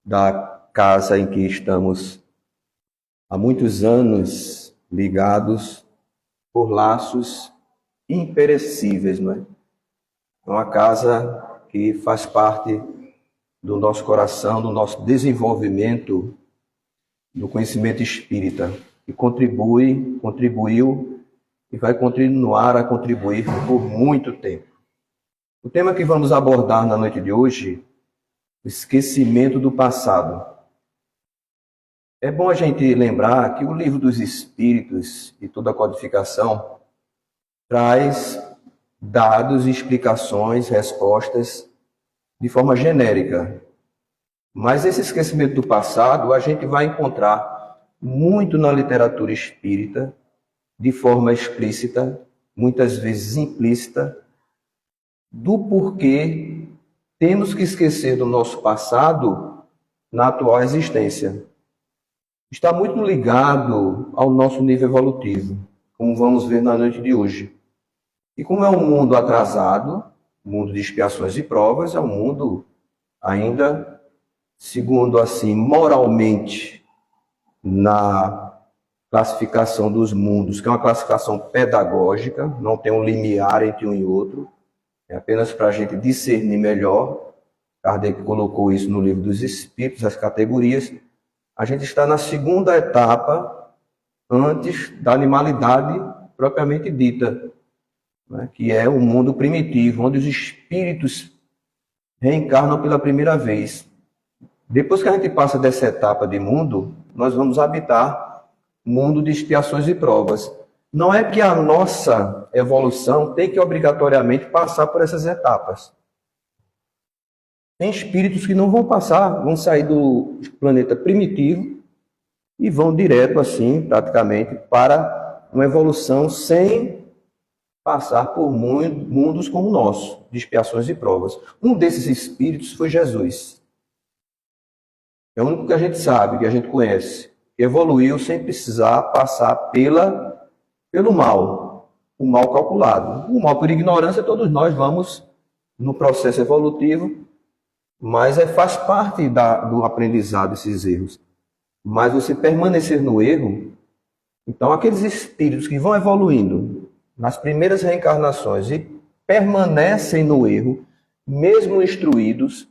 Da casa em que estamos há muitos anos ligados por laços imperecíveis, não é? É uma casa que faz parte do nosso coração, do nosso desenvolvimento do conhecimento espírita, que contribuiu e vai continuar a contribuir por muito tempo. O tema que vamos abordar na noite de hoje, o esquecimento do passado. É bom a gente lembrar que o Livro dos Espíritos e toda a codificação traz dados, explicações, respostas de forma genérica. Mas esse esquecimento do passado a gente vai encontrar muito na literatura espírita, de forma explícita, muitas vezes implícita, do porquê temos que esquecer do nosso passado na atual existência. Está muito ligado ao nosso nível evolutivo, como vamos ver na noite de hoje. E como é um mundo atrasado, mundo de expiações e provas, é um mundo ainda, segundo assim, moralmente, na classificação dos mundos, que é uma classificação pedagógica, não tem um limiar entre um e outro, é apenas para a gente discernir melhor. Kardec colocou isso no Livro dos Espíritos, as categorias. A gente está na segunda etapa, antes da animalidade propriamente dita, né? Que é o mundo primitivo, onde os espíritos reencarnam pela primeira vez. Depois que a gente passa dessa etapa de mundo, nós vamos habitar mundo de expiações e provas. Não é que a nossa evolução tem que obrigatoriamente passar por essas etapas. Tem espíritos que não vão passar, vão sair do planeta primitivo e vão direto, assim, praticamente, para uma evolução sem passar por mundos como o nosso, de expiações e provas. Um desses espíritos foi Jesus. É o único que a gente sabe, que a gente conhece, que evoluiu sem precisar passar pelo mal, o mal calculado. O mal por ignorância, todos nós vamos no processo evolutivo, mas faz parte do aprendizado esses erros. Mas você permanecer no erro, então aqueles espíritos que vão evoluindo nas primeiras reencarnações e permanecem no erro, mesmo instruídos,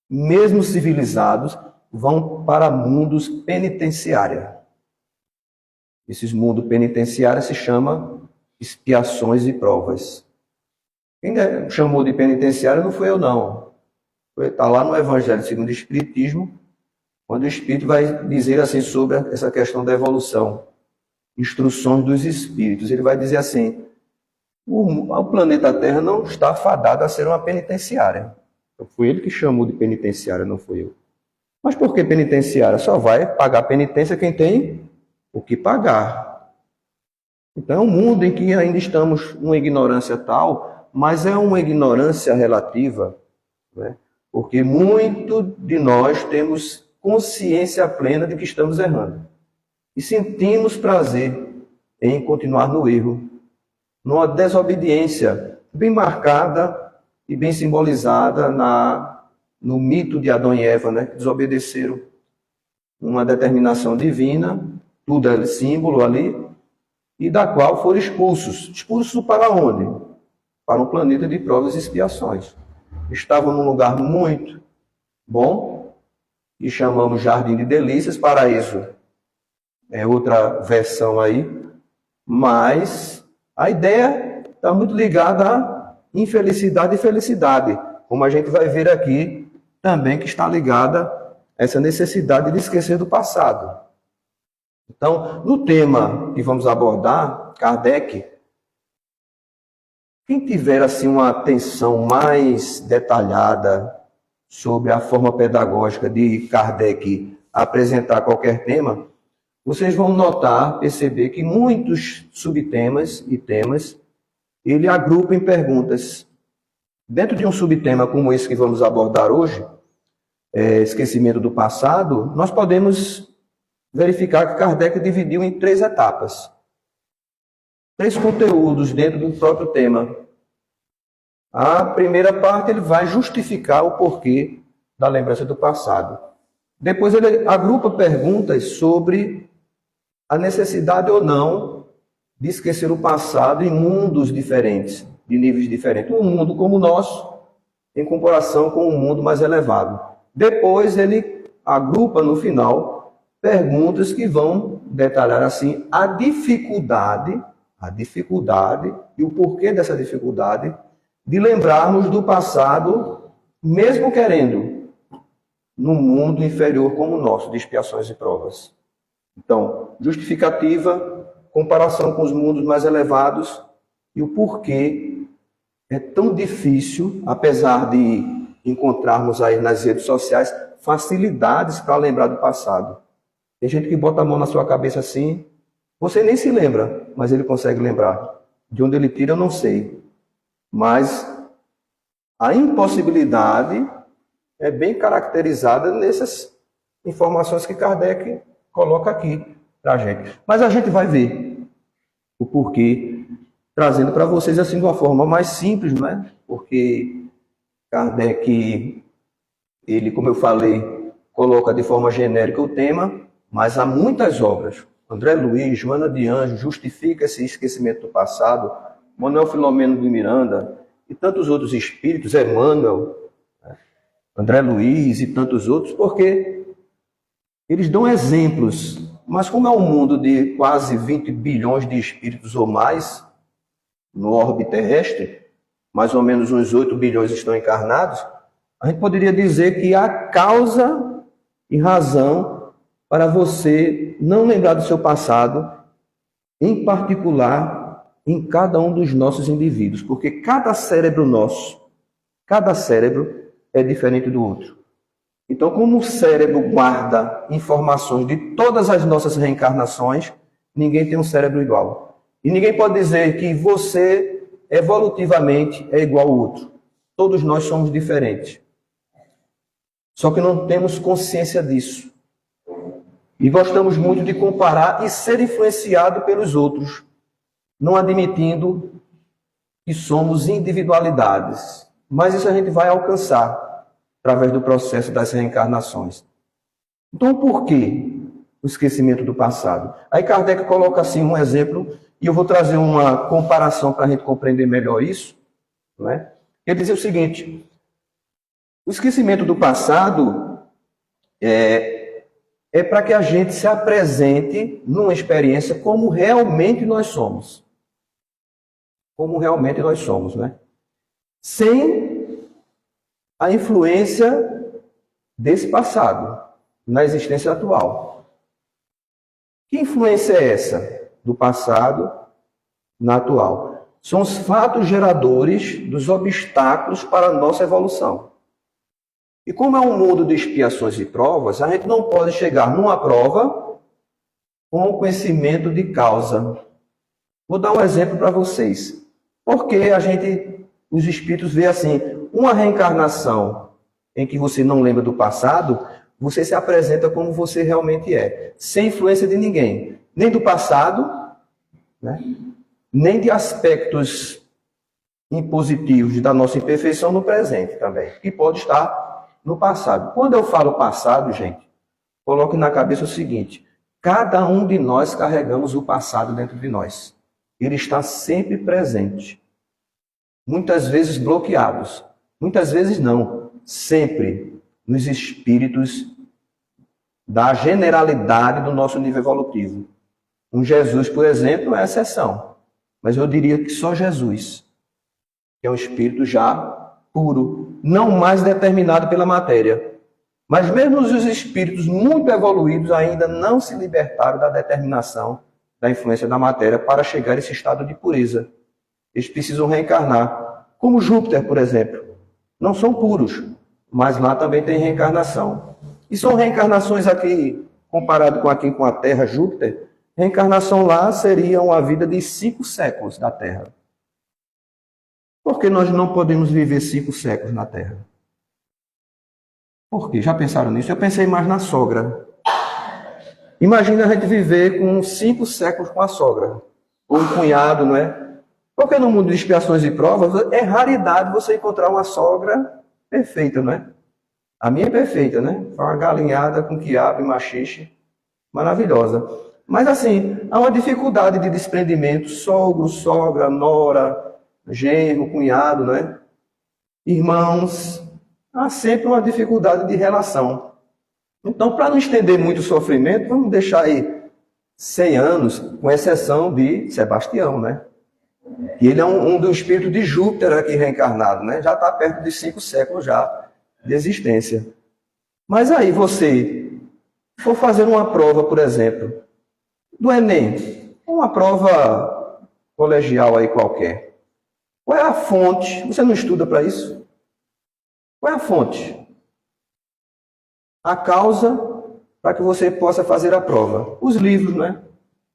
mesmo civilizados, vão para mundos penitenciários. Esses mundos penitenciários se chamam expiações e provas. Quem chamou de penitenciário não foi eu, não. Está lá no Evangelho segundo o Espiritismo, onde o Espírito vai dizer assim sobre essa questão da evolução. Instruções dos Espíritos. Ele vai dizer assim, o planeta Terra não está fadado a ser uma penitenciária. Foi ele que chamou de penitenciária, não foi eu. Mas por que penitenciária? Só vai pagar penitência quem tem o que pagar. Então é um mundo em que ainda estamos numa ignorância tal, mas é uma ignorância relativa, né? Porque muito de nós temos consciência plena de que estamos errando. E sentimos prazer em continuar no erro, numa desobediência bem marcada e bem simbolizada no mito de Adão e Eva, né? Que desobedeceram uma determinação divina, tudo é símbolo ali, e da qual foram expulsos. Expulsos para onde? Para um planeta de provas e expiações. Estavam num lugar muito bom, que chamamos Jardim de Delícias, Paraíso. É outra versão aí, mas a ideia está muito ligada à infelicidade e felicidade, como a gente vai ver aqui também, que está ligada a essa necessidade de esquecer do passado. Então, no tema que vamos abordar, Kardec, quem tiver assim uma atenção mais detalhada sobre a forma pedagógica de Kardec apresentar qualquer tema, vocês vão notar, perceber que muitos subtemas e temas ele agrupa em perguntas. Dentro de um subtema como esse que vamos abordar hoje, esquecimento do passado, nós podemos verificar que Kardec dividiu em 3 etapas. 3 conteúdos dentro do próprio tema. A primeira parte ele vai justificar o porquê da lembrança do passado. Depois ele agrupa perguntas sobre a necessidade ou não de esquecer o passado em mundos diferentes, de níveis diferentes. Um mundo como o nosso, em comparação com um mundo mais elevado. Depois ele agrupa no final perguntas que vão detalhar assim a dificuldade e o porquê dessa dificuldade de lembrarmos do passado, mesmo querendo, num mundo inferior como o nosso, de expiações e provas. Então, justificativa, comparação com os mundos mais elevados e o porquê é tão difícil, apesar de encontrarmos aí nas redes sociais facilidades para lembrar do passado. Tem gente que bota a mão na sua cabeça assim, você nem se lembra, mas ele consegue lembrar. De onde ele tira, eu não sei. Mas a impossibilidade é bem caracterizada nessas informações que Kardec coloca aqui para a gente. Mas a gente vai ver o porquê, trazendo para vocês assim de uma forma mais simples, não é? Porque Kardec, ele, como eu falei, coloca de forma genérica o tema, mas há muitas obras. André Luiz, Joana de Anjos, justifica esse esquecimento do passado, Manuel Filomeno de Miranda e tantos outros espíritos, Emmanuel, André Luiz e tantos outros, porque eles dão exemplos. Mas como é um mundo de quase 20 bilhões de espíritos ou mais no orbe terrestre, mais ou menos uns 8 bilhões estão encarnados, a gente poderia dizer que há causa e razão para você não lembrar do seu passado, em particular em cada um dos nossos indivíduos, porque cada cérebro nosso, cada cérebro é diferente do outro. Então, como o cérebro guarda informações de todas as nossas reencarnações, ninguém tem um cérebro igual. E ninguém pode dizer que você, evolutivamente, é igual ao outro. Todos nós somos diferentes. Só que não temos consciência disso. E gostamos muito de comparar e ser influenciado pelos outros, não admitindo que somos individualidades. Mas isso a gente vai alcançar através do processo das reencarnações. Então, por que o esquecimento do passado? Aí Kardec coloca assim um exemplo, e eu vou trazer uma comparação para a gente compreender melhor isso. Não é? Ele diz o seguinte: o esquecimento do passado é para que a gente se apresente numa experiência como realmente nós somos. Como realmente nós somos, né? Sem a influência desse passado na existência atual. Que influência é essa do passado na atual? São os fatos geradores dos obstáculos para a nossa evolução. E como é um mundo de expiações e provas, a gente não pode chegar numa prova com o conhecimento de causa. Vou dar um exemplo para vocês. Porque os espíritos veem assim, uma reencarnação em que você não lembra do passado, você se apresenta como você realmente é, sem influência de ninguém, nem do passado, né? Nem de aspectos impositivos da nossa imperfeição no presente também, que pode estar no passado. Quando eu falo passado, gente, coloque na cabeça o seguinte: cada um de nós carregamos o passado dentro de nós. Ele está sempre presente. Muitas vezes bloqueados. Muitas vezes não. Sempre nos espíritos da generalidade do nosso nível evolutivo. Um Jesus, por exemplo, é a exceção. Mas eu diria que só Jesus, que é um espírito já puro, não mais determinado pela matéria. Mas mesmo os espíritos muito evoluídos ainda não se libertaram da determinação da influência da matéria para chegar a esse estado de pureza. Eles precisam reencarnar. Como Júpiter, por exemplo. Não são puros, mas lá também tem reencarnação. E são reencarnações aqui, comparado com aqui com a Terra, Júpiter, reencarnação lá seria uma vida de 5 séculos da Terra. Por que nós não podemos viver 5 séculos na Terra? Por quê? Já pensaram nisso? Eu pensei mais na sogra. Imagina a gente viver com 5 séculos com a sogra. Ou um cunhado, não é? Porque no mundo de expiações e provas, é raridade você encontrar uma sogra perfeita, não é? A minha é perfeita, né? Foi uma galinhada com quiabo e maxixe, maravilhosa. Mas assim, há uma dificuldade de desprendimento, sogro, sogra, nora, genro, cunhado, né? Irmãos, há sempre uma dificuldade de relação. Então, para não estender muito o sofrimento, vamos deixar aí 100 anos, com exceção de Sebastião, né? E ele é um dos espíritos de Júpiter aqui reencarnado, né? Já está perto de 5 séculos já de existência. Mas aí você for fazer uma prova, por exemplo, do Enem, uma prova colegial aí qualquer. Qual é a fonte? Você não estuda para isso? Qual é a fonte? A causa para que você possa fazer a prova. Os livros, né?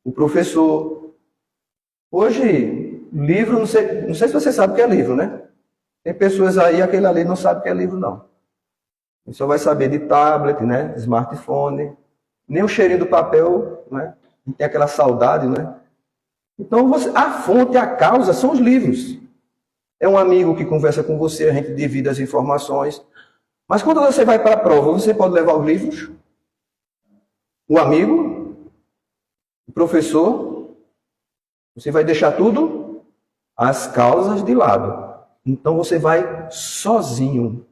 O professor. Hoje, livro, não sei se você sabe o que é livro, né? Tem pessoas aí, aquele ali não sabe o que é livro, não. Ele só vai saber de tablet, né? De smartphone. Nem o cheirinho do papel, né? Não tem aquela saudade, né? Então, a fonte, a causa são os livros. É um amigo que conversa com você, a gente divide as informações. Mas quando você vai para a prova, você pode levar os livros, o amigo, o professor, você vai deixar tudo, as causas de lado. Então você vai sozinho.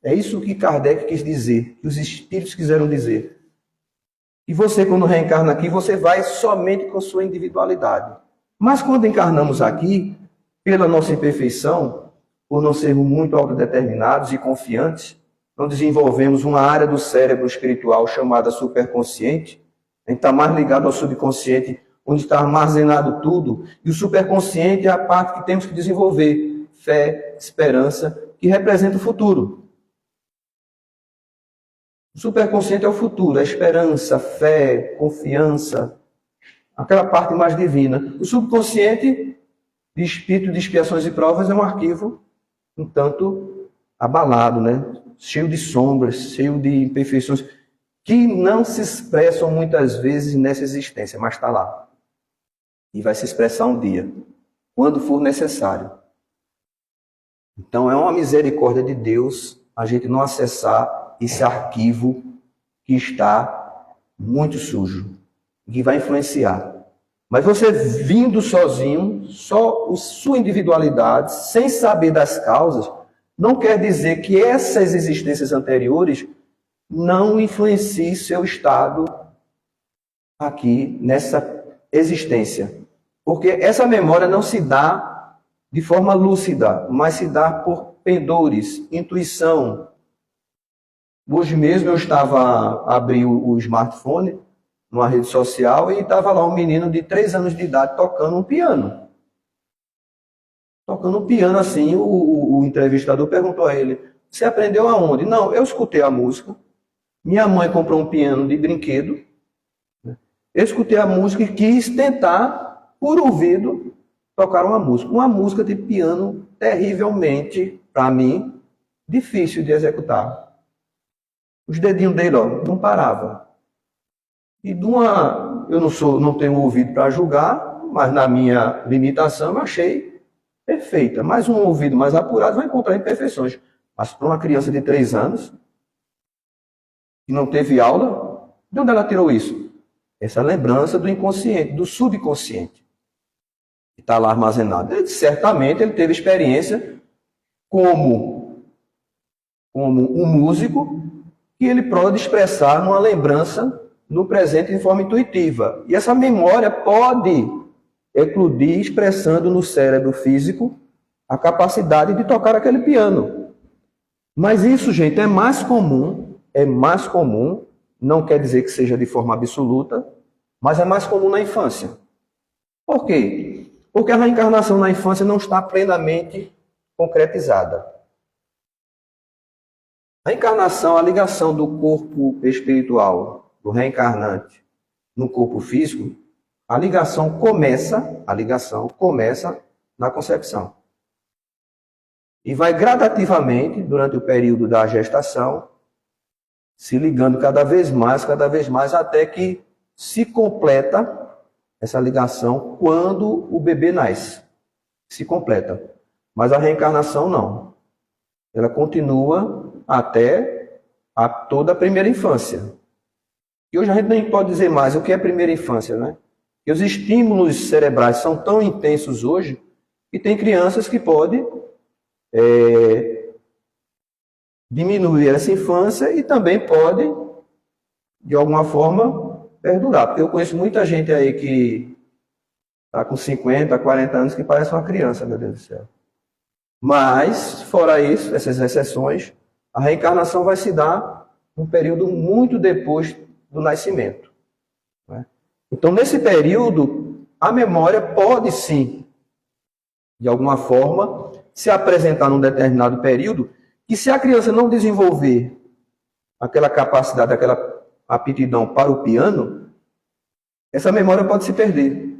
É isso que Kardec quis dizer, que os espíritos quiseram dizer. E você, quando reencarna aqui, você vai somente com sua individualidade. Mas quando encarnamos aqui, pela nossa imperfeição, por não sermos muito autodeterminados e confiantes, não desenvolvemos uma área do cérebro espiritual chamada superconsciente. A gente está mais ligado ao subconsciente, onde está armazenado tudo. E o superconsciente é a parte que temos que desenvolver. Fé, esperança, que representa o futuro. O superconsciente é o futuro, a esperança, fé, confiança, aquela parte mais divina. O subconsciente, de espírito de expiações e provas, é um arquivo um tanto abalado, né? Cheio de sombras, cheio de imperfeições, que não se expressam muitas vezes nessa existência, mas está lá. E vai se expressar um dia, quando for necessário. Então é uma misericórdia de Deus a gente não acessar esse arquivo que está muito sujo, que vai influenciar. Mas você vindo sozinho, só sua individualidade, sem saber das causas, não quer dizer que essas existências anteriores não influenciem seu estado aqui nessa existência. Porque essa memória não se dá de forma lúcida, mas se dá por pendores, intuição. Hoje mesmo eu estava abrindo o smartphone numa rede social e estava lá um menino de 3 anos de idade tocando um piano. Tocando um piano assim, o entrevistador perguntou a ele, você aprendeu aonde? Não, eu escutei a música, minha mãe comprou um piano de brinquedo, eu escutei a música e quis tentar, por ouvido, tocar uma música. Uma música de piano terrivelmente, para mim, difícil de executar. Os dedinhos dele, ó, não paravam. E eu não tenho ouvido para julgar, mas na minha limitação eu achei perfeita. Mas um ouvido mais apurado vai encontrar imperfeições. Mas para uma criança de 3 anos, que não teve aula, de onde ela tirou isso? Essa lembrança do inconsciente, do subconsciente, que está lá armazenado. Certamente ele teve experiência como um músico que ele pode expressar numa lembrança no presente de forma intuitiva. E essa memória pode eclodir expressando no cérebro físico a capacidade de tocar aquele piano. Mas isso, gente, é mais comum, não quer dizer que seja de forma absoluta, mas é mais comum na infância. Por quê? Porque a reencarnação na infância não está plenamente concretizada. A encarnação, a ligação do corpo espiritual, do reencarnante, no corpo físico, a ligação começa na concepção. E vai gradativamente, durante o período da gestação, se ligando cada vez mais, até que se completa essa ligação quando o bebê nasce. Se completa. Mas a reencarnação não. Ela continua até a toda a primeira infância. E hoje a gente nem pode dizer mais o que é primeira infância, né? E os estímulos cerebrais são tão intensos hoje que tem crianças que podem diminuir essa infância e também podem, de alguma forma, perdurar. Porque eu conheço muita gente aí que está com 50, 40 anos que parece uma criança, meu Deus do céu. Mas, fora isso, essas exceções, a reencarnação vai se dar num período muito depois do nascimento. Né? Então, nesse período, a memória pode sim, de alguma forma, se apresentar num determinado período, que se a criança não desenvolver aquela capacidade, aquela aptidão para o piano, essa memória pode se perder.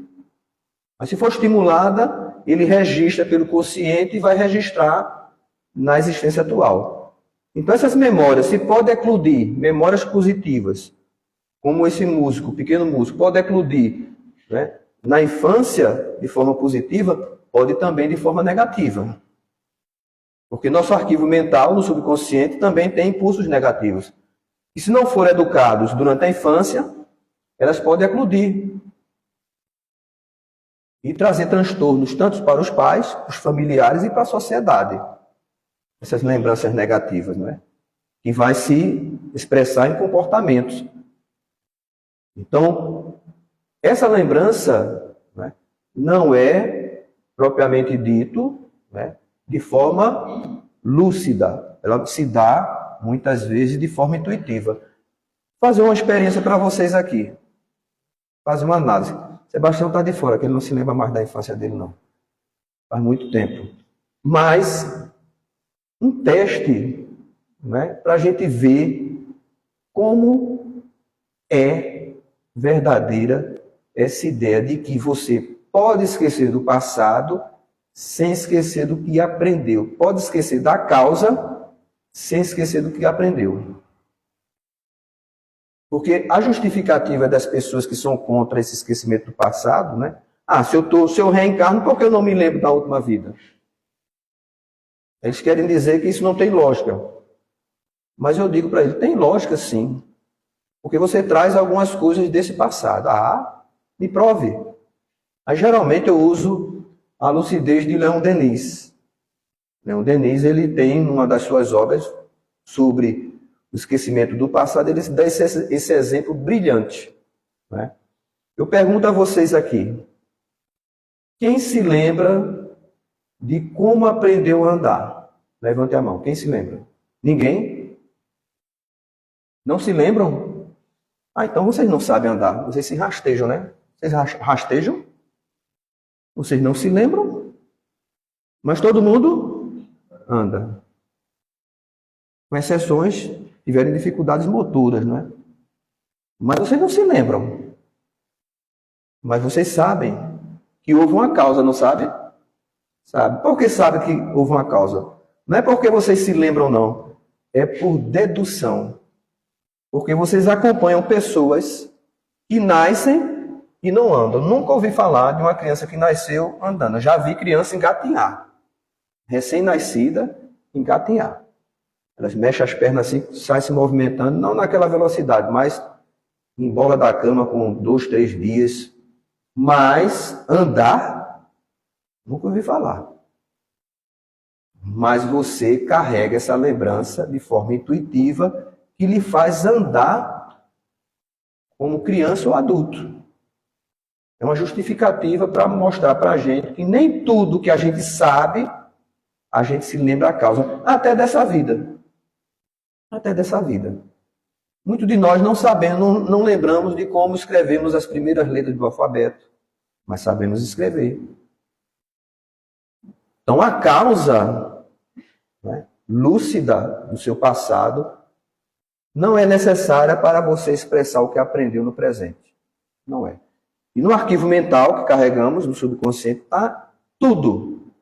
Mas se for estimulada, ele registra pelo consciente e vai registrar na existência atual. Então essas memórias, se pode eclodir memórias positivas, como esse músico, pequeno músico, pode eclodir, né, na infância de forma positiva, pode também de forma negativa. Porque nosso arquivo mental, no subconsciente, também tem impulsos negativos. E se não forem educados durante a infância, elas podem eclodir e trazer transtornos tanto para os pais, os familiares e para a sociedade. Essas lembranças negativas, não é? Que vai se expressar em comportamentos. Então, essa lembrança, né, não é propriamente dito, né, de forma lúcida. Ela se dá, muitas vezes, de forma intuitiva. Vou fazer uma experiência para vocês aqui. Fazer uma análise. Sebastião está de fora, que ele não se lembra mais da infância dele, não. Faz muito tempo. Mas, um teste, né, para a gente ver como é verdadeira essa ideia de que você pode esquecer do passado sem esquecer do que aprendeu. Pode esquecer da causa sem esquecer do que aprendeu. Porque a justificativa das pessoas que são contra esse esquecimento do passado, né? Se eu reencarno, por que eu não me lembro da última vida? Eles querem dizer que isso não tem lógica. Mas eu digo para eles, tem lógica sim. Porque você traz algumas coisas desse passado. Me prove. Aí geralmente eu uso a lucidez de Leon Denis. Leon Denis, ele tem uma das suas obras sobre o esquecimento do passado, ele dá esse exemplo brilhante. Né? Eu pergunto a vocês aqui, quem se lembra de como aprendeu a andar? Levante a mão, quem se lembra? Ninguém? Não se lembram? Então vocês não sabem andar, vocês se rastejam, né? Vocês rastejam? Vocês não se lembram? Mas todo mundo anda. Com exceções, tiverem dificuldades motoras, não é? Mas vocês não se lembram. Mas vocês sabem que houve uma causa, não sabem? Sabe? Por que sabem que houve uma causa? Não é porque vocês se lembram, não. É por dedução. Porque vocês acompanham pessoas que nascem e não andam. Nunca ouvi falar de uma criança que nasceu andando. Eu já vi criança engatinhar. Recém-nascida, engatinhar. Elas mexem as pernas assim, saem se movimentando, não naquela velocidade, mas em bola da cama com 2, 3 dias. Mas andar, nunca ouvi falar. Mas você carrega essa lembrança de forma intuitiva que lhe faz andar como criança ou adulto. É uma justificativa para mostrar para a gente que nem tudo que a gente sabe, a gente se lembra a causa, até dessa vida. Até dessa vida. Muitos de nós não sabemos, não lembramos de como escrevemos as primeiras letras do alfabeto, mas sabemos escrever. Então a causa, né, lúcida do seu passado não é necessária para você expressar o que aprendeu no presente. Não é. E no arquivo mental que carregamos, no subconsciente, está tudo.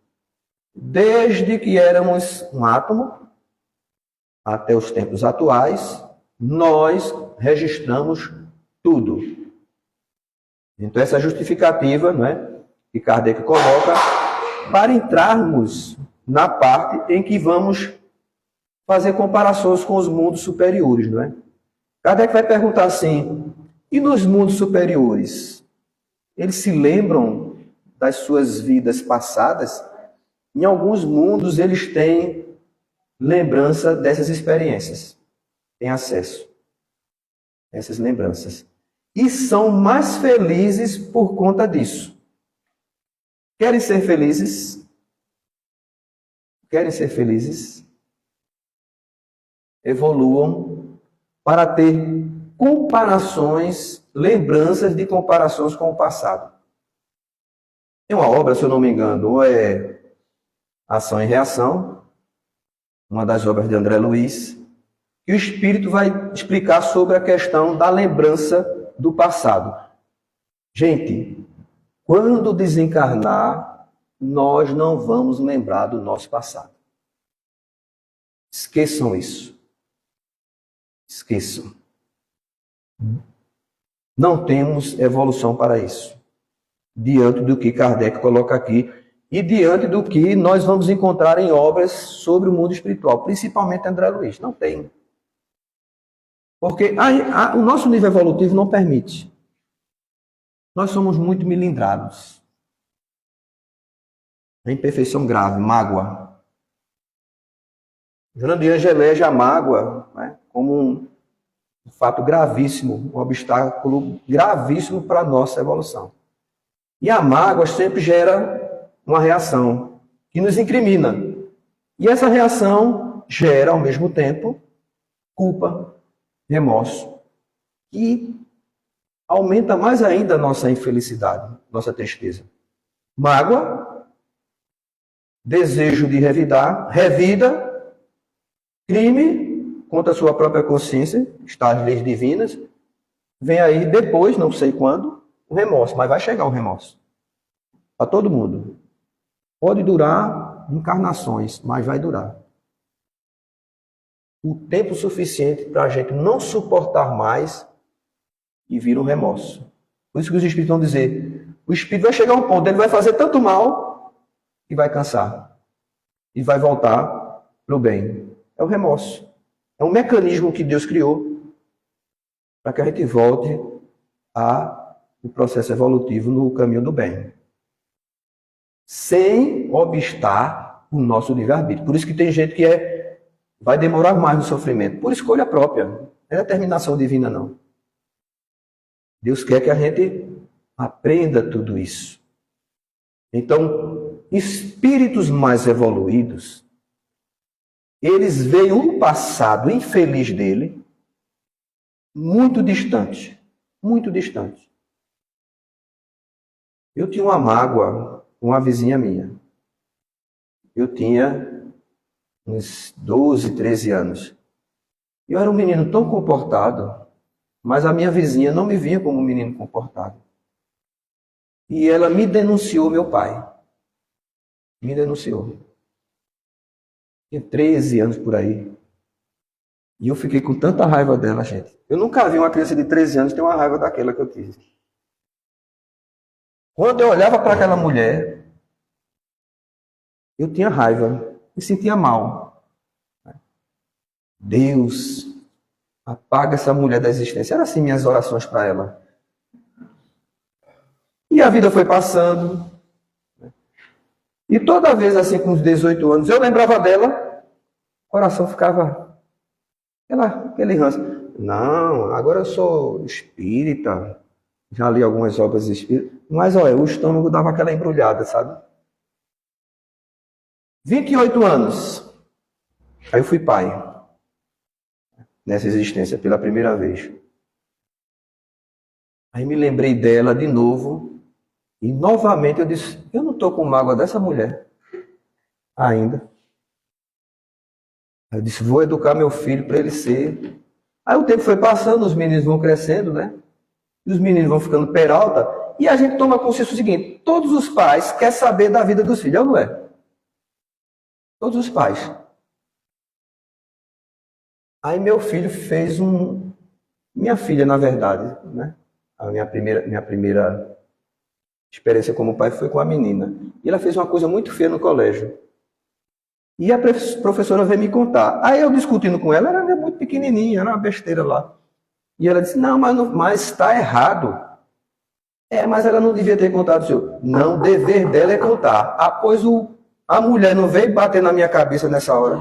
Desde que éramos um átomo, até os tempos atuais, nós registramos tudo. Então, essa justificativa, não é, que Kardec coloca para entrarmos na parte em que vamos fazer comparações com os mundos superiores, não é? Kardec vai perguntar assim, e nos mundos superiores? Eles se lembram das suas vidas passadas? Em alguns mundos eles têm lembrança dessas experiências, têm acesso a essas lembranças. E são mais felizes por conta disso. Querem ser felizes? Querem ser felizes? Evoluam para ter comparações, lembranças de comparações com o passado. Tem uma obra, se eu não me engano, ou é Ação e Reação, uma das obras de André Luiz, que o Espírito vai explicar sobre a questão da lembrança do passado. Gente, quando desencarnar, nós não vamos lembrar do nosso passado. Esqueçam isso. Esqueçam. Não temos evolução para isso. Diante do que Kardec coloca aqui e diante do que nós vamos encontrar em obras sobre o mundo espiritual, principalmente André Luiz. Não tem. Porque o nosso nível evolutivo não permite. Nós somos muito milindrados. A imperfeição grave, mágoa. Joana de Ângeles elege a mágoa, né, como um fato gravíssimo, um obstáculo gravíssimo para a nossa evolução. E a mágoa sempre gera uma reação que nos incrimina. E essa reação gera, ao mesmo tempo, culpa, remorso, que aumenta mais ainda a nossa infelicidade, nossa tristeza. Mágoa, desejo de revidar, revida, crime contra a sua própria consciência, está as leis divinas, vem aí depois, não sei quando, o remorso, mas vai chegar o remorso. Para todo mundo. Pode durar encarnações, mas vai durar. O tempo suficiente para a gente não suportar mais e vir um remorso. Por isso que os espíritos vão dizer, o espírito vai chegar a um ponto, ele vai fazer tanto mal que vai cansar. E vai voltar para o bem. É o remorso. É um mecanismo que Deus criou para que a gente volte ao processo evolutivo no caminho do bem. Sem obstar o nosso livre-arbítrio. Por isso que tem gente que vai demorar mais no sofrimento. Por escolha própria. Não é determinação divina, não. Deus quer que a gente aprenda tudo isso. Então, espíritos mais evoluídos, eles veem um passado infeliz dele muito distante. Muito distante. Eu tinha uma mágoa com uma vizinha minha. Eu tinha uns 12, 13 anos. Eu era um menino tão comportado, mas a minha vizinha não me via como um menino comportado. E ela me denunciou meu pai. Me denunciou. Tinha 13 anos por aí. E eu fiquei com tanta raiva dela, gente. Eu nunca vi uma criança de 13 anos ter uma raiva daquela que eu tive. Quando eu olhava para aquela mulher, eu tinha raiva, me sentia mal. Deus, apaga essa mulher da existência. Eram assim minhas orações para ela. E a vida foi passando. E toda vez, assim, com uns 18 anos, eu lembrava dela, o coração ficava aquele ranço. Não, agora eu sou espírita, já li algumas obras espíritas, mas olha, o estômago dava aquela embrulhada, sabe? 28 anos, aí eu fui pai, nessa existência, pela primeira vez. Aí me lembrei dela de novo, e novamente eu disse, eu não estou com mágoa dessa mulher, ainda. Eu disse, vou educar meu filho para ele ser. Aí o tempo foi passando, os meninos vão crescendo, né? Os meninos vão ficando peralta, e a gente toma consciência do seguinte, todos os pais querem saber da vida dos filhos, não é? Todos os pais. Aí meu filho fez minha filha, na verdade, né? A minha primeira experiência como pai foi com a menina. E ela fez uma coisa muito feia no colégio. E a professora veio me contar. Aí eu discutindo com ela, ela era muito pequenininha, era uma besteira lá. E ela disse, não, mas está errado. Mas ela não devia ter contado o senhor. Não, o dever dela é contar. Pois a mulher não veio bater na minha cabeça nessa hora.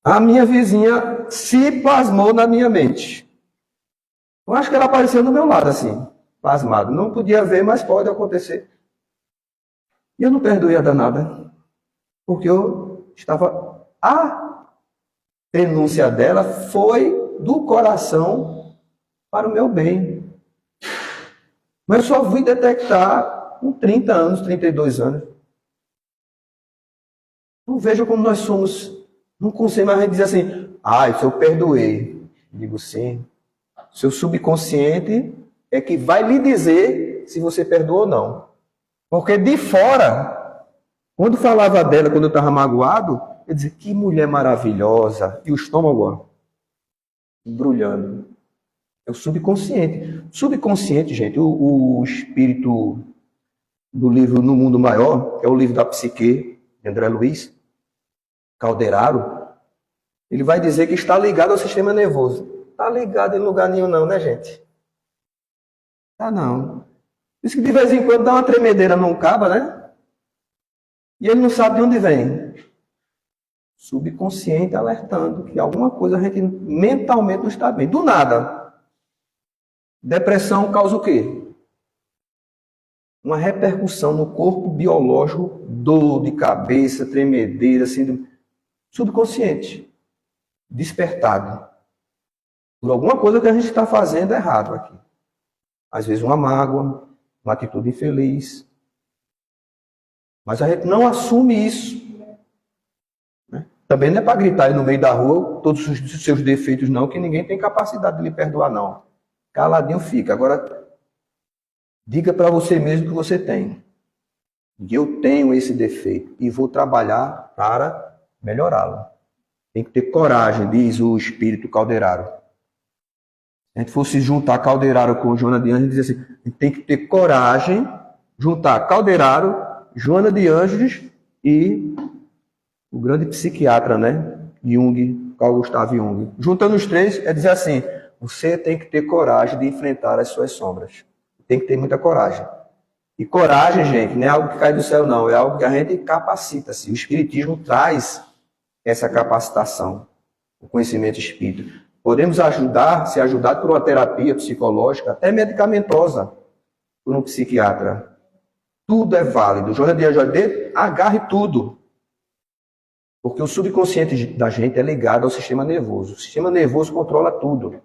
A minha vizinha se pasmou na minha mente. Eu acho que ela apareceu do meu lado, assim, pasmado. Não podia ver, mas pode acontecer. E eu não perdoei a danada, porque eu estava... A denúncia dela foi do coração para o meu bem. Mas eu só fui detectar com 30 anos, 32 anos. Não veja como nós somos... Não consigo mais dizer assim, se eu perdoei. Digo sim. Seu subconsciente é que vai lhe dizer se você perdoou ou não. Porque de fora, quando falava dela, quando eu estava magoado, eu dizia, que mulher maravilhosa. E o estômago, ó, embrulhando. É o subconsciente. Subconsciente, gente, o espírito do livro No Mundo Maior, que é o livro da psique, de André Luiz Calderaro, ele vai dizer que está ligado ao sistema nervoso. Está ligado em lugar nenhum não, né, gente? Tá não. Diz que de vez em quando dá uma tremedeira num cabo, né? E ele não sabe de onde vem. Subconsciente alertando que alguma coisa a gente mentalmente não está bem. Do nada. Depressão causa o quê? Uma repercussão no corpo biológico, dor de cabeça, tremedeira, síndrome. Subconsciente. Despertado. Por alguma coisa que a gente está fazendo errado aqui. Às vezes uma mágoa, uma atitude infeliz. Mas a gente não assume isso. Né? Também não é para gritar aí no meio da rua todos os seus defeitos, não, que ninguém tem capacidade de lhe perdoar, não. Caladinho fica. Agora, diga para você mesmo que você tem. Eu tenho esse defeito e vou trabalhar para melhorá-lo. Tem que ter coragem, diz o espírito Calderaro. Se a gente fosse juntar Calderaro com Joana de Ângeles, diz assim, a gente tem que ter coragem, juntar Calderaro, Joana de Ângeles e o grande psiquiatra, né? Jung, Carl Gustav Jung. Juntando os três, é dizer assim, você tem que ter coragem de enfrentar as suas sombras. Tem que ter muita coragem. E coragem, gente, não é algo que cai do céu, não. É algo que a gente capacita-se. O Espiritismo traz essa capacitação, o conhecimento espírita. Podemos ser ajudados por uma terapia psicológica, até medicamentosa, por um psiquiatra. Tudo é válido. Joana de Ângeles, agarre tudo. Porque o subconsciente da gente é ligado ao sistema nervoso. O sistema nervoso controla tudo.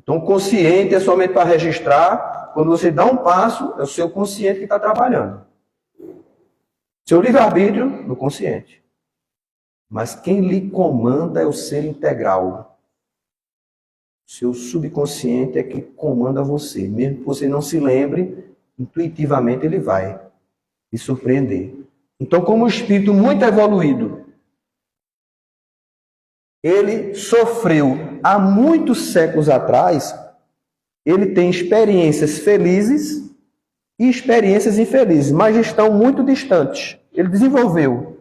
Então, o consciente é somente para registrar. Quando você dá um passo, é o seu consciente que está trabalhando. Seu livre-arbítrio, no consciente. Mas quem lhe comanda é o ser integral. Seu subconsciente é que comanda você. Mesmo que você não se lembre, intuitivamente ele vai lhe surpreender. Então, como um espírito muito evoluído, ele sofreu há muitos séculos atrás, ele tem experiências felizes e experiências infelizes, mas estão muito distantes. Ele desenvolveu.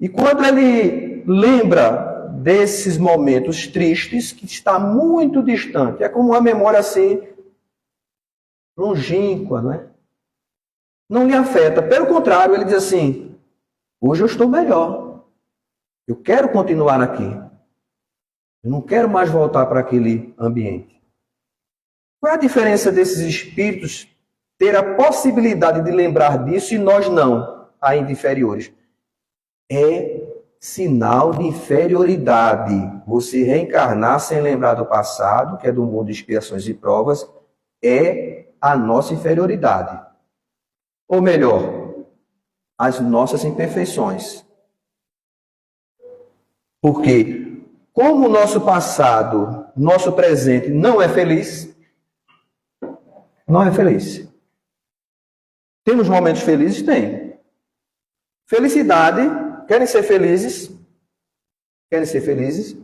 E quando ele lembra desses momentos tristes, que está muito distante, é como uma memória assim, longínqua, não é? Não lhe afeta. Pelo contrário, ele diz assim, hoje eu estou melhor. Eu quero continuar aqui. Eu não quero mais voltar para aquele ambiente. Qual é a diferença desses espíritos ter a possibilidade de lembrar disso e nós não, ainda inferiores? É sinal de inferioridade. Você reencarnar sem lembrar do passado, que é do mundo de expiações e provas, é a nossa inferioridade. Ou melhor, as nossas imperfeições. Porque, como o nosso passado, nosso presente não é feliz, não é feliz. Temos momentos felizes? Tem. Felicidade, querem ser felizes? Querem ser felizes?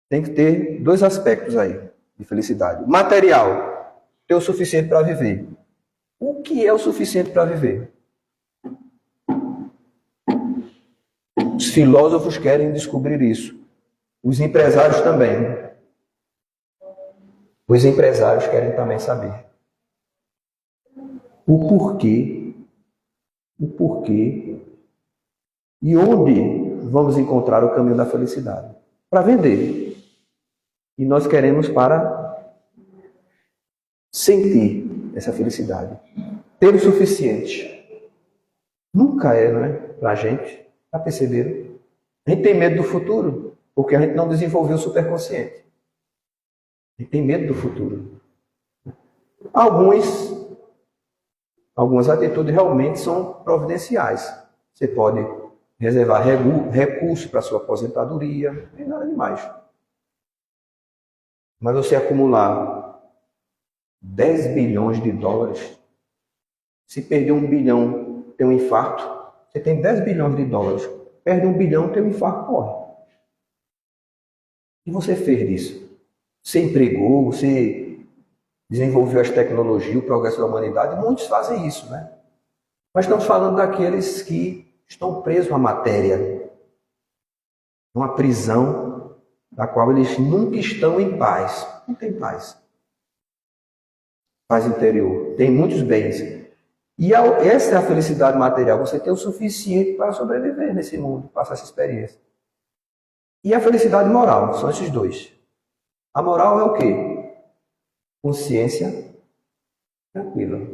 Tem que ter dois aspectos aí de felicidade. Material. ter o suficiente para viver. O que é o suficiente para viver? Os filósofos querem descobrir isso. Os empresários também. Os empresários querem também saber. O porquê e onde vamos encontrar o caminho da felicidade. Para vender. E nós queremos para sentir essa felicidade. Ter o suficiente. Nunca é, não é? Para a gente. Já perceberam? A gente tem medo do futuro, porque a gente não desenvolveu o superconsciente. A gente tem medo do futuro. Algumas atitudes realmente são providenciais. Você pode reservar recursos para a sua aposentadoria, não tem nada demais. Mas você acumular 10 bilhões de dólares, se perder 1 bilhão, tem um infarto, você tem 10 bilhões de dólares, perde 1 bilhão, tem um infarto, morre. E você fez disso? Você empregou, você desenvolveu as tecnologias, o progresso da humanidade, muitos fazem isso, né? Mas estamos falando daqueles que estão presos à matéria, uma prisão da qual eles nunca estão em paz. Não tem paz. Paz interior. Tem muitos bens. E essa é a felicidade material. Você tem o suficiente para sobreviver nesse mundo, passar essa experiência. E a felicidade moral, são esses dois. A moral é o quê? Consciência tranquila.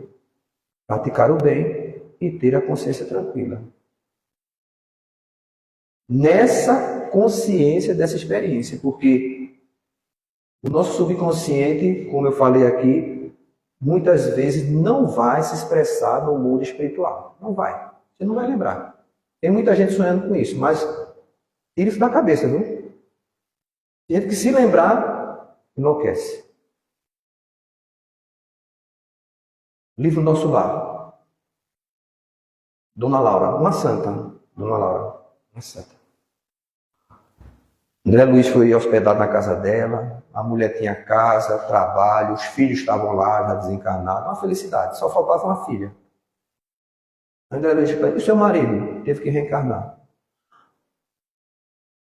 Praticar o bem e ter a consciência tranquila. Nessa consciência dessa experiência, porque o nosso subconsciente, como eu falei aqui, muitas vezes não vai se expressar no mundo espiritual. Não vai. Você não vai lembrar. Tem muita gente sonhando com isso, mas tira isso da cabeça, viu? Tem gente que se lembrar, enlouquece. Livro Nosso Lar. Dona Laura, uma santa. Dona Laura, uma santa. André Luiz foi hospedado na casa dela, a mulher tinha casa, trabalho, os filhos estavam lá, já desencarnados, uma felicidade, só faltava uma filha. André Luiz disse, e o seu marido? Teve que reencarnar.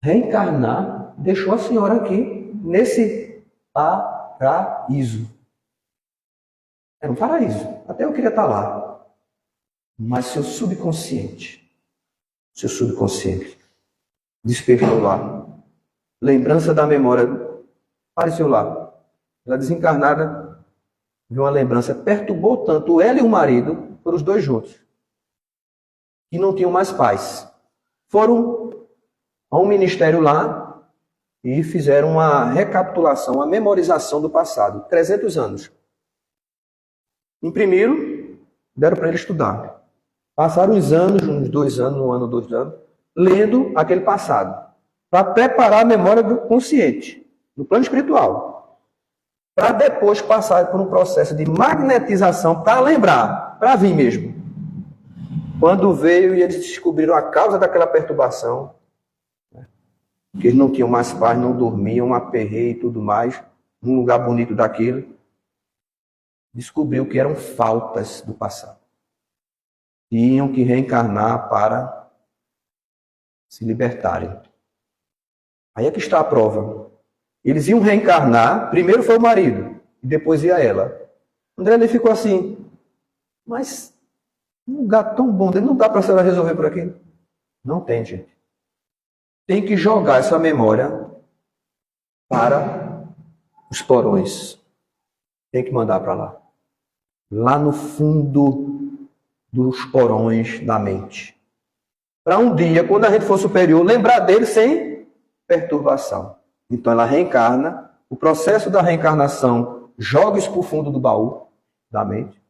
Reencarnar deixou a senhora aqui, nesse paraíso. Era um paraíso, até eu queria estar lá. Mas seu subconsciente despertou lá. Lembrança da memória apareceu lá. Ela desencarnada, viu uma lembrança, perturbou tanto ela e o marido, foram os dois juntos, que não tinham mais paz. Foram a um ministério lá e fizeram uma recapitulação, uma memorização do passado, 300 anos. Imprimiram, deram para ele estudar. Passaram uns anos, uns 2 anos, 1 ano, 2 anos, lendo aquele passado, para preparar a memória do consciente, no plano espiritual, para depois passar por um processo de magnetização para lembrar, para vir mesmo. Quando veio e eles descobriram a causa daquela perturbação, que eles não tinham mais paz, não dormiam, aperreio e tudo mais, num lugar bonito daquele, descobriu que eram faltas do passado. Tinham que reencarnar para se libertarem. Aí é que está a prova. Eles iam reencarnar, primeiro foi o marido, e depois ia ela. André ele ficou assim, mas um lugar tão bom, não dá para a senhora resolver por aqui? Não tem, gente. Tem que jogar essa memória para os porões. Tem que mandar para lá. Lá no fundo dos porões da mente. Para um dia, quando a gente for superior, lembrar dele sem perturbação. Então ela reencarna, o processo da reencarnação joga isso para o fundo do baú da mente,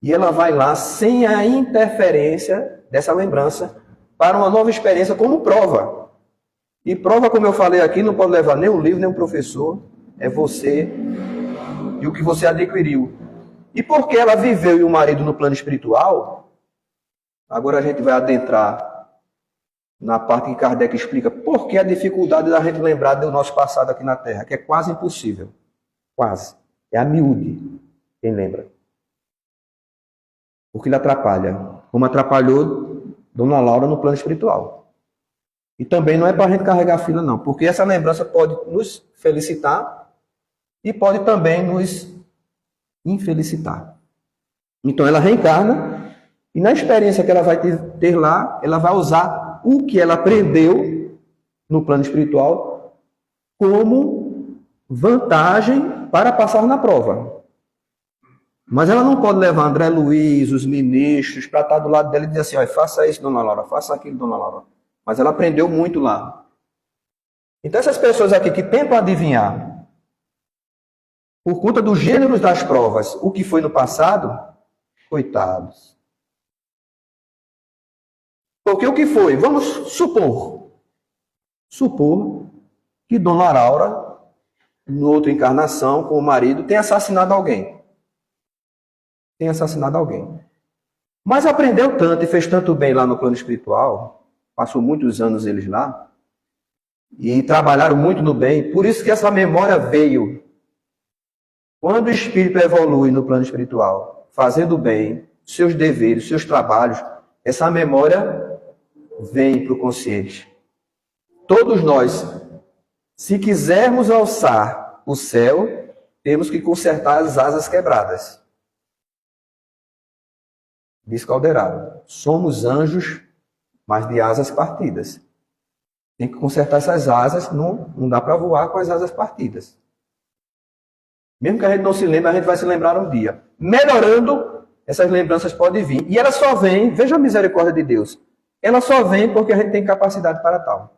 e ela vai lá sem a interferência dessa lembrança para uma nova experiência como prova. E prova, como eu falei aqui, não pode levar nem o livro, nem o professor, é você e o que você adquiriu. E porque ela viveu e o marido no plano espiritual, agora a gente vai adentrar na parte que Kardec explica por que a dificuldade da gente lembrar do nosso passado aqui na Terra, que é quase impossível. Quase. É a miúde. Quem lembra? Porque ele atrapalha, como atrapalhou Dona Laura no plano espiritual. E também não é para a gente carregar a fila, não, porque essa lembrança pode nos felicitar e pode também nos infelicitar. Então ela reencarna e na experiência que ela vai ter lá, ela vai usar o que ela aprendeu no plano espiritual como vantagem para passar na prova. Mas ela não pode levar André Luiz, os ministros, para estar do lado dela e dizer assim, faça isso, Dona Laura, faça aquilo, Dona Laura. Mas ela aprendeu muito lá. Então essas pessoas aqui que tentam adivinhar, por conta dos gêneros das provas, o que foi no passado, coitados. Porque o que foi? Vamos supor que Dona Laura, em outra encarnação, com o marido, tenha assassinado alguém. Mas aprendeu tanto e fez tanto bem lá no plano espiritual, passou muitos anos eles lá, e trabalharam muito no bem, por isso que essa memória veio. Quando o espírito evolui no plano espiritual, fazendo bem, seus deveres, seus trabalhos, essa memória vem para o consciente. Todos nós, se quisermos alçar o céu, temos que consertar as asas quebradas. Diz Calderaro, somos anjos, mas de asas partidas. Tem que consertar essas asas, não dá para voar com as asas partidas. Mesmo que a gente não se lembre, a gente vai se lembrar um dia. Melhorando, essas lembranças podem vir. E ela só vem, veja a misericórdia de Deus, ela só vem porque a gente tem capacidade para tal.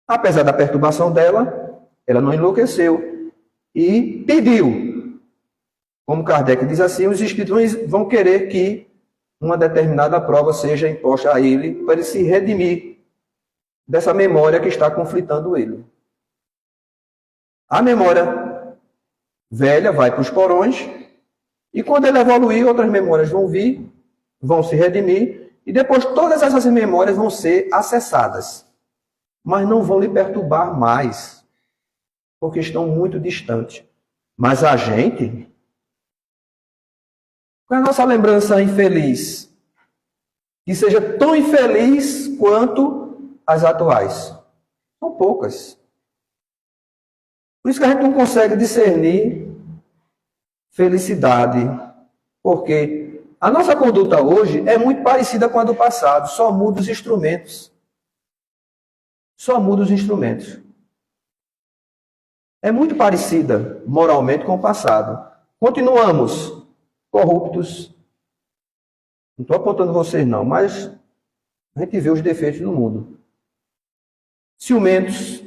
Apesar da perturbação dela, ela não enlouqueceu e pediu. Como Kardec diz assim, os espíritos vão querer que uma determinada prova seja imposta a ele para ele se redimir dessa memória que está conflitando ele. A memória velha vai para os porões e quando ele evoluir, outras memórias vão vir, vão se redimir e depois todas essas memórias vão ser acessadas, mas não vão lhe perturbar mais, porque estão muito distantes. Mas a gente, qual é a nossa lembrança infeliz? Que seja tão infeliz quanto as atuais. São poucas. Por isso que a gente não consegue discernir felicidade. Porque a nossa conduta hoje é muito parecida com a do passado. Só muda os instrumentos. É muito parecida moralmente com o passado. Continuamos corruptos. Não estou apontando vocês não, mas a gente vê os defeitos do mundo. Ciumentos,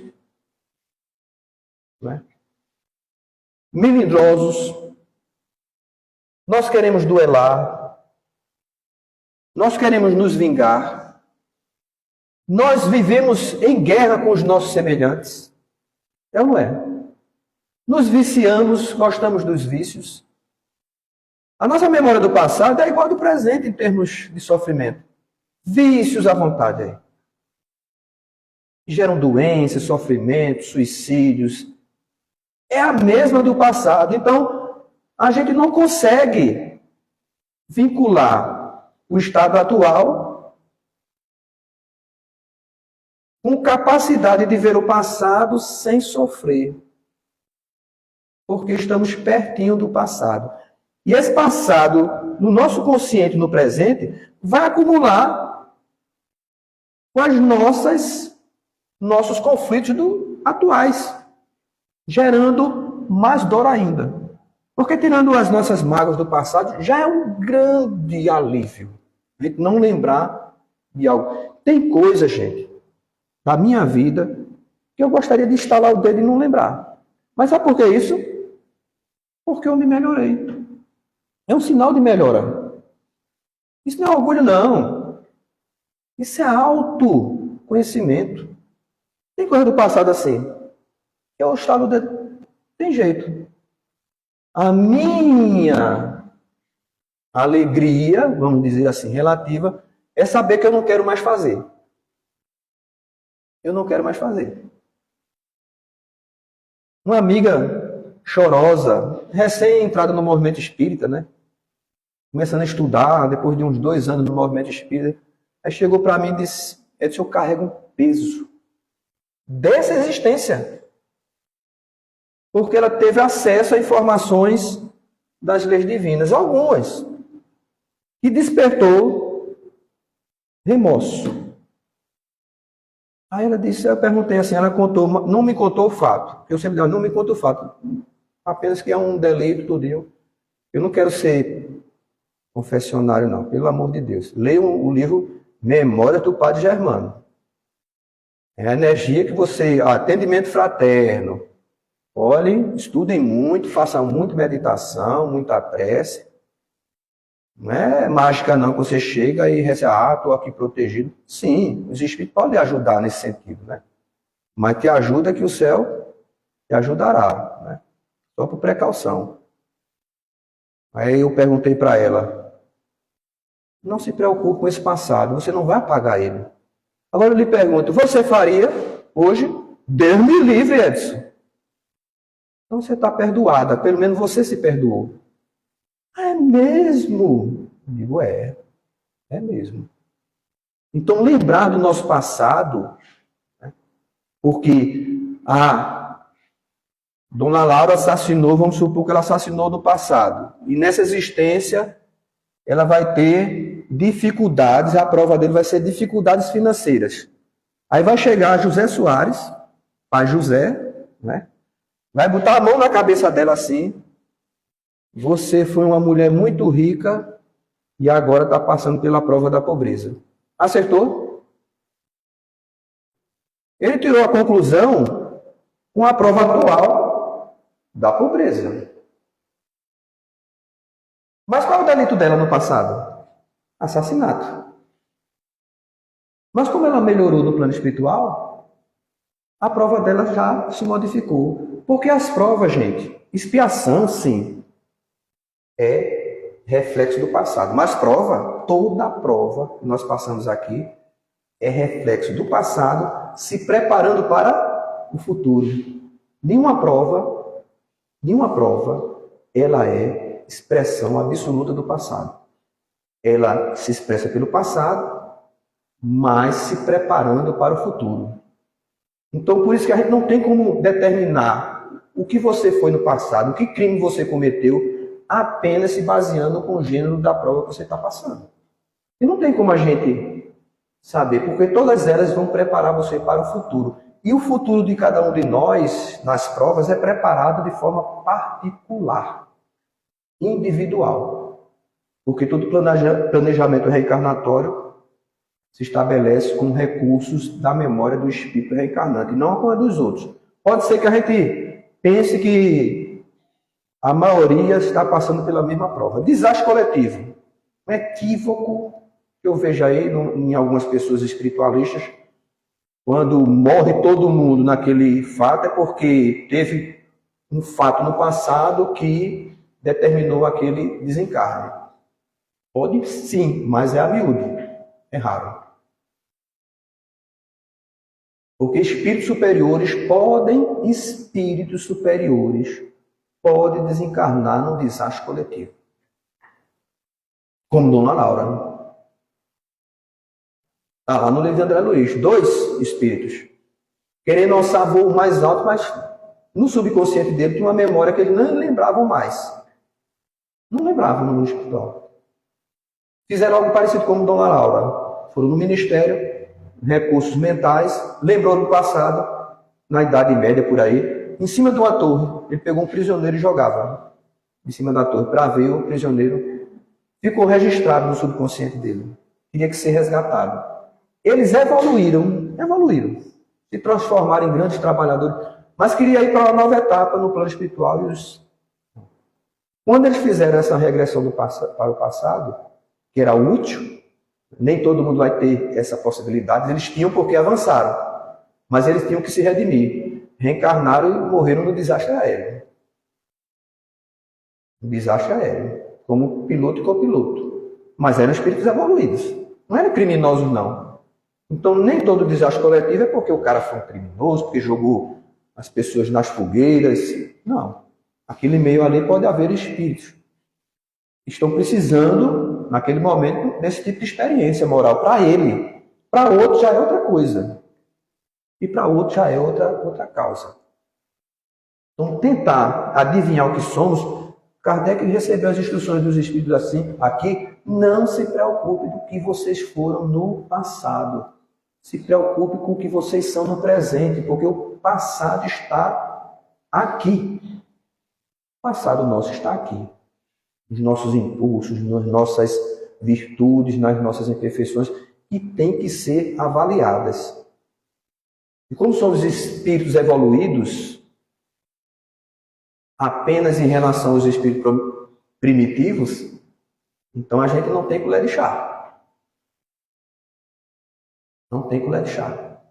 né? Melindrosos, nós queremos duelar, nós queremos nos vingar, nós vivemos em guerra com os nossos semelhantes. É ou não é? Nos viciamos, gostamos dos vícios. A nossa memória do passado é igual ao do presente em termos de sofrimento. Vícios à vontade aí. Geram doenças, sofrimentos, suicídios. É a mesma do passado. Então, a gente não consegue vincular o estado atual com capacidade de ver o passado sem sofrer. Porque estamos pertinho do passado. E esse passado, no nosso consciente, no presente, vai acumular com as nossos conflitos atuais, gerando mais dor ainda. Porque tirando as nossas mágoas do passado, já é um grande alívio. A gente não lembrar de algo. Tem coisa, gente, da minha vida, que eu gostaria de estalar o dedo e não lembrar. Mas sabe por que isso? Porque eu me melhorei. É um sinal de melhora. Isso não é orgulho, não. Isso é autoconhecimento. Tem coisa do passado assim. Eu estalo de... Tem jeito. A minha alegria, vamos dizer assim, relativa, é saber que eu não quero mais fazer. Eu não quero mais fazer. Uma amiga chorosa, recém-entrada no movimento espírita, né? Começando a estudar, depois de uns 2 anos no movimento espírita. Aí chegou para mim e disse, Edson, eu carrego um peso dessa existência. Porque ela teve acesso a informações das leis divinas, algumas, e despertou remorso. Aí ela disse, eu perguntei assim, ela contou, não me contou o fato. Eu sempre digo, não me conta o fato. Apenas que é um deleito tudinho. Eu não quero ser confessionário, não, pelo amor de Deus. Leia o livro Memória do Padre Germano. É a energia que você... Atendimento fraterno. Olhem, estudem muito, façam muita meditação, muita prece. Não é mágica não, que você chega e recebe, estou aqui protegido. Sim, os espíritos podem ajudar nesse sentido, né? Mas te ajuda que o céu te ajudará, né? Só por precaução. Aí eu perguntei para ela, não se preocupe com esse passado, você não vai apagar ele. Agora eu lhe pergunto, você faria hoje? Deus me livre, Edson. Então você está perdoada, pelo menos você se perdoou. É mesmo? Eu digo, é mesmo. Então, lembrar do nosso passado, né? Porque a Dona Laura assassinou, vamos supor que ela assassinou no passado. E nessa existência, ela vai ter dificuldades, a prova dele vai ser dificuldades financeiras. Aí vai chegar José Soares, pai José, né? Vai botar a mão na cabeça dela assim, você foi uma mulher muito rica e agora está passando pela prova da pobreza. Acertou? Ele tirou a conclusão com a prova atual da pobreza. Mas qual é o delito dela no passado? Assassinato. Mas como ela melhorou no plano espiritual, a prova dela já se modificou. Porque as provas, gente, expiação, sim, é reflexo do passado. Mas prova, toda prova que nós passamos aqui é reflexo do passado se preparando para o futuro. Nenhuma prova, ela é expressão absoluta do passado. Ela se expressa pelo passado, mas se preparando para o futuro. Então, por isso que a gente não tem como determinar o que você foi no passado, o que crime você cometeu, apenas se baseando com o gênero da prova que você está passando. E não tem como a gente saber, porque todas elas vão preparar você para o futuro. E o futuro de cada um de nós, nas provas, é preparado de forma particular, individual. Porque todo planejamento reencarnatório se estabelece com recursos da memória do espírito reencarnante, e não com a dos outros. Pode ser que a gente pense que a maioria está passando pela mesma prova. Desastre coletivo. Um equívoco que eu vejo aí em algumas pessoas espiritualistas, quando morre todo mundo naquele fato, é porque teve um fato no passado que determinou aquele desencarne. Pode sim, mas é a miúdo. É raro. Porque espíritos superiores podem desencarnar num desastre coletivo. Como Dona Laura. Está lá no livro de André Luiz. 2 espíritos. Querendo alçar voo mais alto, mas no subconsciente dele tinha uma memória que eles não lembravam mais. Não lembravam no mundo espiritual. Fizeram algo parecido com Dona Laura. Foram no ministério, recursos mentais, lembrou do passado, na Idade Média por aí, em cima de uma torre. Ele pegou um prisioneiro e jogava em cima da torre para ver o prisioneiro. Ficou registrado no subconsciente dele. Tinha que ser resgatado. Eles evoluíram, se transformaram em grandes trabalhadores, mas queria ir para uma nova etapa no plano espiritual. Quando eles fizeram essa regressão para o passado, que era útil, nem todo mundo vai ter essa possibilidade, eles tinham porque avançaram, mas eles tinham que se redimir. Reencarnaram e morreram no desastre aéreo. No desastre aéreo, como piloto e copiloto. Mas eram espíritos evoluídos, não eram criminosos não. Então nem todo desastre coletivo é porque o cara foi um criminoso, porque jogou as pessoas nas fogueiras. Não. Aquele meio ali pode haver espíritos que estão precisando, naquele momento, desse tipo de experiência moral para ele. Para outro já é outra coisa. E para outro já é outra causa. Então, tentar adivinhar o que somos, Kardec recebeu as instruções dos espíritos assim, aqui, não se preocupe do que vocês foram no passado. Se preocupe com o que vocês são no presente, porque o passado está aqui. O passado nosso está aqui. Nos nossos impulsos, nas nossas virtudes, nas nossas imperfeições, que têm que ser avaliadas. E como somos espíritos evoluídos, apenas em relação aos espíritos primitivos, então a gente não tem colher de chá. Não tem colher de chá.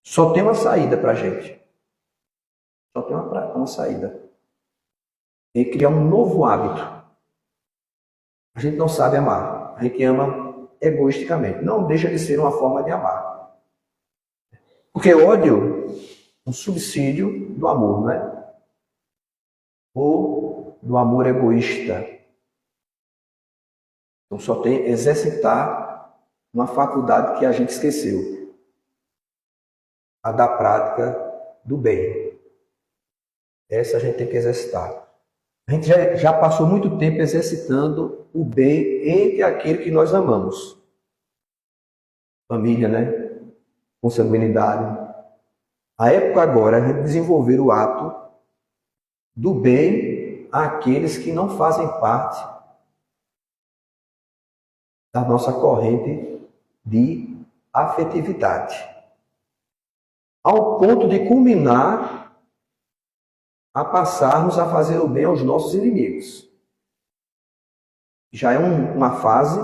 Só tem uma saída para a gente. Só tem uma saída. É criar um novo hábito. A gente não sabe amar. A gente ama egoisticamente. Não deixa de ser uma forma de amar. Porque ódio é um subsídio do amor, não é? Ou do amor egoísta. Então só tem exercitar uma faculdade que a gente esqueceu. A da prática do bem. Essa a gente tem que exercitar. A gente já passou muito tempo exercitando o bem entre aquele que nós amamos. Família, né? Consanguinidade. A época agora é a gente desenvolver o ato do bem àqueles que não fazem parte da nossa corrente de afetividade. Ao ponto de culminar a passarmos a fazer o bem aos nossos inimigos. Já é uma fase.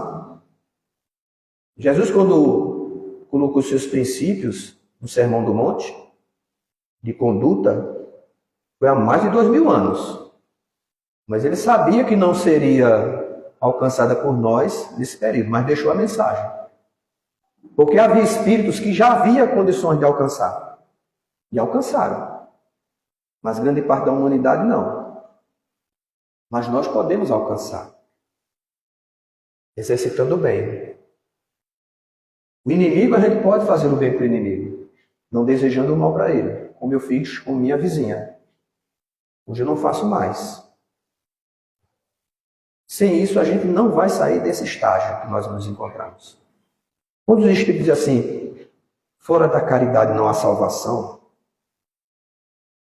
Jesus, quando colocou seus princípios no Sermão do Monte, de conduta, foi há mais de 2000 anos. Mas ele sabia que não seria alcançada por nós nesse período, mas deixou a mensagem. Porque havia espíritos que já havia condições de alcançar. E alcançaram. Mas grande parte da humanidade não. Mas nós podemos alcançar. Exercitando o bem. O inimigo, a gente pode fazer o bem para o inimigo. Não desejando o mal para ele. Como eu fiz com minha vizinha. Hoje eu não faço mais. Sem isso, a gente não vai sair desse estágio que nós nos encontramos. Quando os Espíritos dizem assim, fora da caridade não há salvação,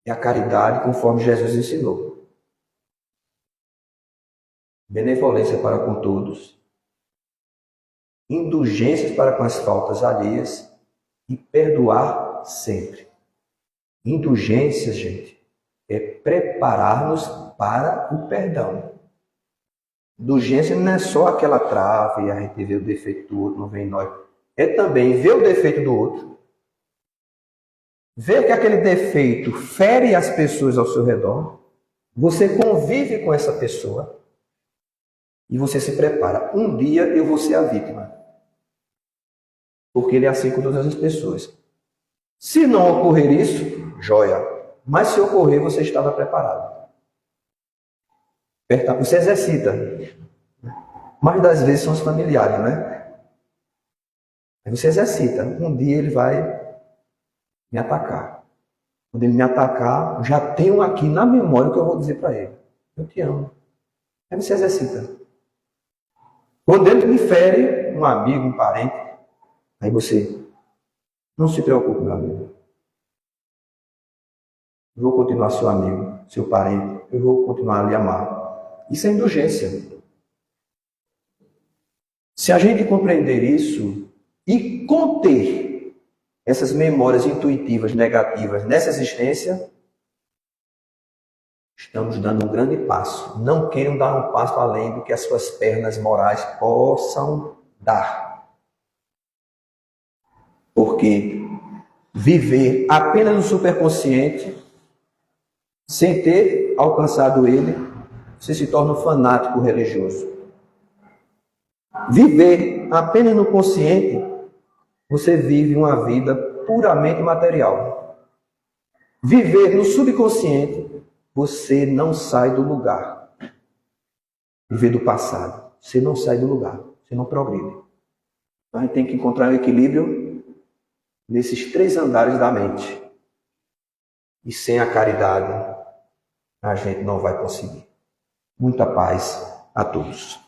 é a caridade conforme Jesus ensinou. Benevolência para com todos, indulgências para com as faltas alheias e perdoar sempre. Indulgências, gente, é preparar-nos para o perdão. Indulgência não é só aquela trave, a gente vê o defeito do outro, não vem em nós. É também ver o defeito do outro, ver que aquele defeito fere as pessoas ao seu redor, você convive com essa pessoa e você se prepara. Um dia eu vou ser a vítima. Porque ele é assim com todas as pessoas. Se não ocorrer isso, joia. Mas se ocorrer, você estava preparado. Você exercita. Mais das vezes são os familiares, né? Aí você exercita. Um dia ele vai me atacar. Quando ele me atacar, já tenho aqui na memória o que eu vou dizer para ele. Eu te amo. Aí você exercita. Quando ele me fere, um amigo, um parente, aí você, não se preocupe, meu amigo. Eu vou continuar seu amigo, seu parente. Eu vou continuar a lhe amar. Isso é indulgência. Se a gente compreender isso e conter essas memórias intuitivas negativas nessa existência, estamos dando um grande passo. Não queiram dar um passo além do que as suas pernas morais possam dar. Porque viver apenas no superconsciente, sem ter alcançado ele, você se torna um fanático religioso. Viver apenas no consciente, você vive uma vida puramente material. Viver no subconsciente, você não sai do lugar. Viver do passado. Você não sai do lugar. Você não progride. Então, a gente tem que encontrar um equilíbrio nesses 3 andares da mente. E sem a caridade, a gente não vai conseguir. Muita paz a todos.